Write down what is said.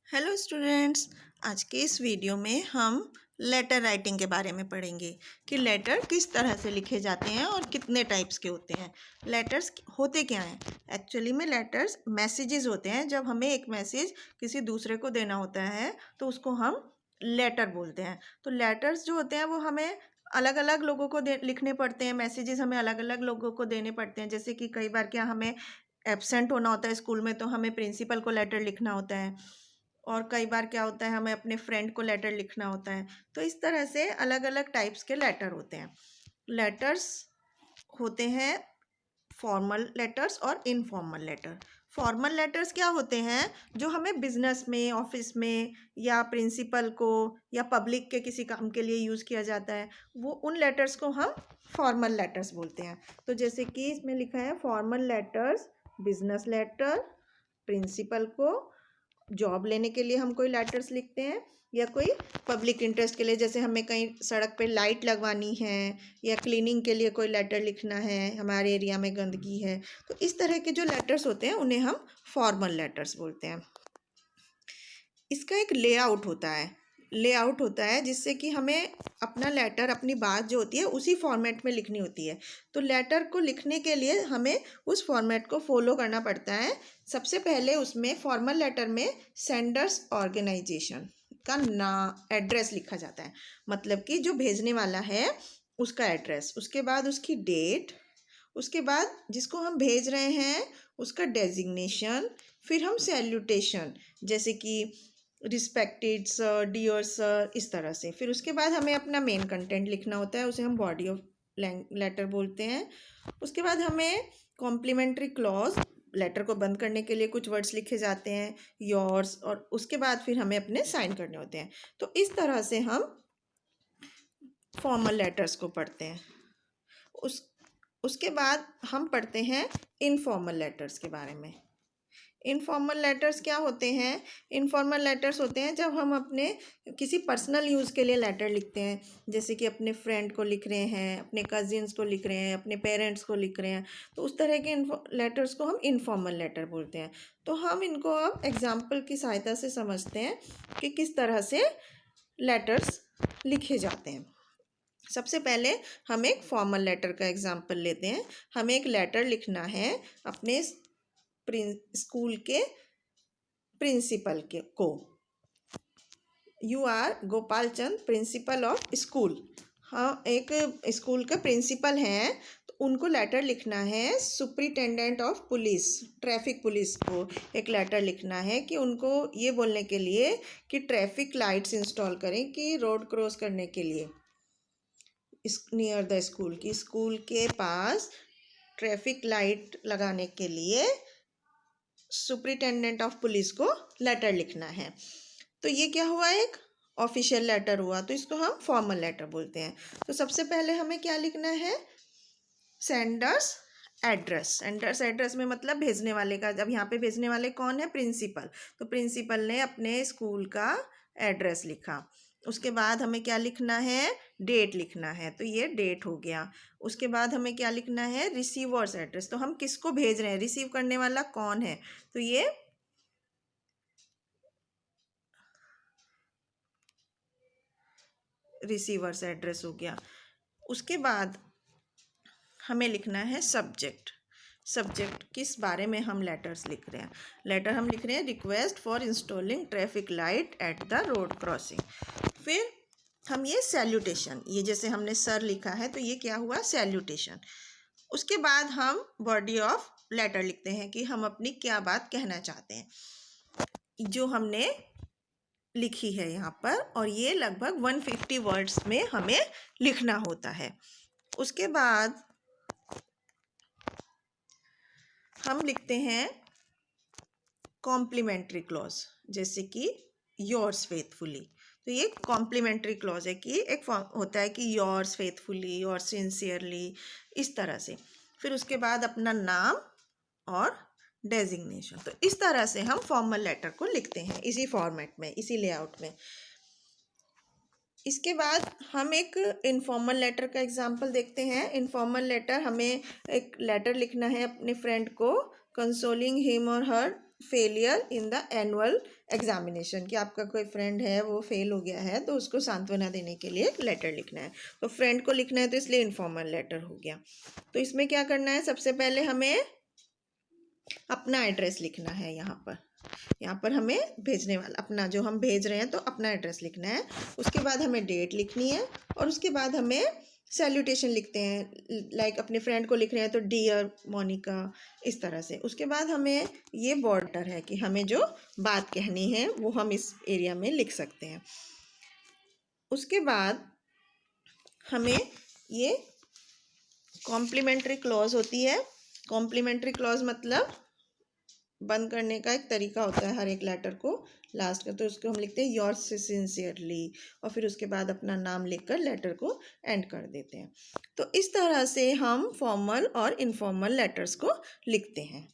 Hello students. आज के इस वीडियो में हम लेटर राइटिंग के बारे में पढ़ेंगे कि लेटर किस तरह से लिखे जाते हैं और कितने टाइप्स के होते हैं। लेटर्स होते क्या हैं? एक्चुअली में लेटर्स मैसेजेस होते हैं। जब हमें एक मैसेज किसी दूसरे को देना होता है तो उसको हम लेटर बोलते हैं। तो लेटर्स जो होते हैं वो हमें अलग अलग लोगों को लिखने पड़ते हैं। मैसेजेस हमें अलग अलग लोगों को देने पड़ते हैं। जैसे कि कई बार क्या हमें एब्सेंट होना होता है स्कूल में, तो हमें प्रिंसिपल को लेटर लिखना होता है। और कई बार क्या होता है, हमें अपने फ्रेंड को लेटर लिखना होता है। तो इस तरह से अलग अलग टाइप्स के लेटर होते हैं। लेटर्स होते हैं फॉर्मल लेटर्स और इनफॉर्मल लेटर। फॉर्मल लेटर्स क्या होते हैं? जो हमें बिजनेस में, ऑफिस में या प्रिंसिपल को या पब्लिक के किसी काम के लिए यूज़ किया जाता है, वो उन लेटर्स को हम फॉर्मल लेटर्स बोलते हैं। तो जैसे कि इसमें लिखा है formal letters, business letter, principal को जॉब लेने के लिए हम कोई लेटर्स लिखते हैं, या कोई पब्लिक इंटरेस्ट के लिए, जैसे हमें कहीं सड़क पे लाइट लगवानी है या क्लीनिंग के लिए कोई लेटर लिखना है, हमारे एरिया में गंदगी है। तो इस तरह के जो लेटर्स होते हैं उन्हें हम फॉर्मल लेटर्स बोलते हैं। इसका एक लेआउट होता है जिससे कि हमें अपना लेटर, अपनी बात जो होती है उसी फॉर्मेट में लिखनी होती है। तो लेटर को लिखने के लिए हमें उस फॉर्मेट को फॉलो करना पड़ता है। सबसे पहले उसमें फॉर्मल लेटर में सेंडर्स ऑर्गेनाइजेशन का एड्रेस लिखा जाता है, मतलब कि जो भेजने वाला है उसका एड्रेस, उसके बाद उसकी डेट, उसके बाद जिसको हम भेज रहे हैं उसका डेजिग्नेशन, फिर हम सैल्यूटेशन, जैसे कि रिस्पेक्टेड सर, डियर सर, इस तरह से। फिर उसके बाद हमें अपना मेन कंटेंट लिखना होता है, उसे हम बॉडी ऑफ लेटर बोलते हैं। उसके बाद हमें कॉम्प्लीमेंट्री क्लॉज, लेटर को बंद करने के लिए कुछ वर्ड्स लिखे जाते हैं, योर्स, और उसके बाद फिर हमें अपने साइन करने होते हैं। तो इस तरह से हम फॉर्मल लेटर्स को पढ़ते हैं। उसके बाद हम पढ़ते हैं इनफॉर्मल लेटर्स के बारे में। इनफॉर्मल लेटर्स क्या होते हैं? इनफॉर्मल लेटर्स होते हैं जब हम अपने किसी पर्सनल यूज़ के लिए लेटर लिखते हैं, जैसे कि अपने फ्रेंड को लिख रहे हैं, अपने कजिन्स को लिख रहे हैं, अपने पेरेंट्स को लिख रहे हैं। तो उस तरह के लेटर्स को हम इनफॉर्मल लेटर बोलते हैं। तो हम इनको अब एग्जाम्पल की सहायता से समझते हैं कि किस तरह से लेटर्स लिखे जाते हैं। सबसे पहले हम एक फॉर्मल लेटर का एग्जाम्पल लेते हैं। हमें एक लेटर लिखना है अपने स्कूल के प्रिंसिपल को। You are Gopal Chand, principal of school. हाँ, एक स्कूल के प्रिंसिपल हैं, तो उनको लेटर लिखना है। Superintendent of police, traffic police को एक लेटर लिखना है कि उनको ये बोलने के लिए कि ट्रैफिक लाइट्स इंस्टॉल करें कि रोड क्रॉस करने के लिए नियर द स्कूल, की स्कूल के पास ट्रैफिक लाइट लगाने के लिए सुपरिटेंडेंट ऑफ पुलिस को लेटर लिखना है। तो ये क्या हुआ? एक ऑफिशियल लेटर हुआ, तो इसको हम फॉर्मल लेटर बोलते हैं। तो सबसे पहले हमें क्या लिखना है? Sender's address. सेंडर्स एड्रेस में मतलब भेजने वाले का। अब यहाँ पे भेजने वाले कौन है? प्रिंसिपल। तो प्रिंसिपल ने अपने स्कूल का एड्रेस लिखा। उसके बाद हमें क्या लिखना है? डेट लिखना है, तो ये डेट हो गया। उसके बाद हमें क्या लिखना है? Receiver's address. तो हम किसको भेज रहे हैं, रिसीव करने वाला कौन है, तो ये रिसीवर्स एड्रेस हो गया। उसके बाद हमें लिखना है सब्जेक्ट। सब्जेक्ट किस बारे में हम लेटर्स लिख रहे हैं? लेटर हम लिख रहे हैं request for installing traffic light at the road crossing. फिर हम ये सैल्यूटेशन, ये जैसे हमने सर लिखा है तो ये क्या हुआ? सैल्यूटेशन। उसके बाद हम बॉडी ऑफ लेटर लिखते हैं कि हम अपनी क्या बात कहना चाहते हैं, जो हमने लिखी है यहाँ पर, और ये लगभग 150 वर्ड्स में हमें लिखना होता है। उसके बाद हम लिखते हैं कॉम्प्लीमेंट्री क्लॉज, जैसे कि योर्स फेथफुली। तो ये कॉम्प्लीमेंट्री क्लॉज है कि एक होता है कि योर्स फेथफुली और सिंसियरली, इस तरह से। फिर उसके बाद अपना नाम और डेजिग्नेशन। तो इस तरह से हम फॉर्मल लेटर को लिखते हैं, इसी फॉर्मेट में, इसी लेआउट में। इसके बाद हम एक इनफॉर्मल लेटर का एग्जाम्पल देखते हैं। इनफॉर्मल लेटर, हमें एक लेटर लिखना है अपने फ्रेंड को, कंसोलिंग हिम और हर failure in the annual examination, कि आपका कोई फ्रेंड है वो फेल हो गया है तो उसको सांत्वना देने के लिए एक लेटर लिखना है। तो फ्रेंड को लिखना है तो इसलिए इनफॉर्मल लेटर हो गया। तो इसमें क्या करना है, सबसे पहले हमें अपना एड्रेस लिखना है। यहाँ पर हमें भेजने वाला अपना, जो हम भेज रहे हैं तो अपना एड्रेस लिखना है। उसके बाद हमें डेट लिखनी है और उसके बाद हमें सैल्यूटेशन लिखते हैं, लाइक अपने फ्रेंड को लिख रहे हैं तो डियर मोनिका, इस तरह से। उसके बाद हमें ये बॉर्डर है कि हमें जो बात कहनी है वो हम इस एरिया में लिख सकते हैं। उसके बाद हमें ये कॉम्प्लीमेंट्री क्लॉज होती है। कॉम्प्लीमेंट्री क्लॉज मतलब बंद करने का एक तरीका होता है हर एक लेटर को लास्ट का, तो उसको हम लिखते हैं योर्स सिंसियरली, और फिर उसके बाद अपना नाम लिखकर लेटर को एंड कर देते हैं। तो इस तरह से हम फॉर्मल और इनफॉर्मल लेटर्स को लिखते हैं।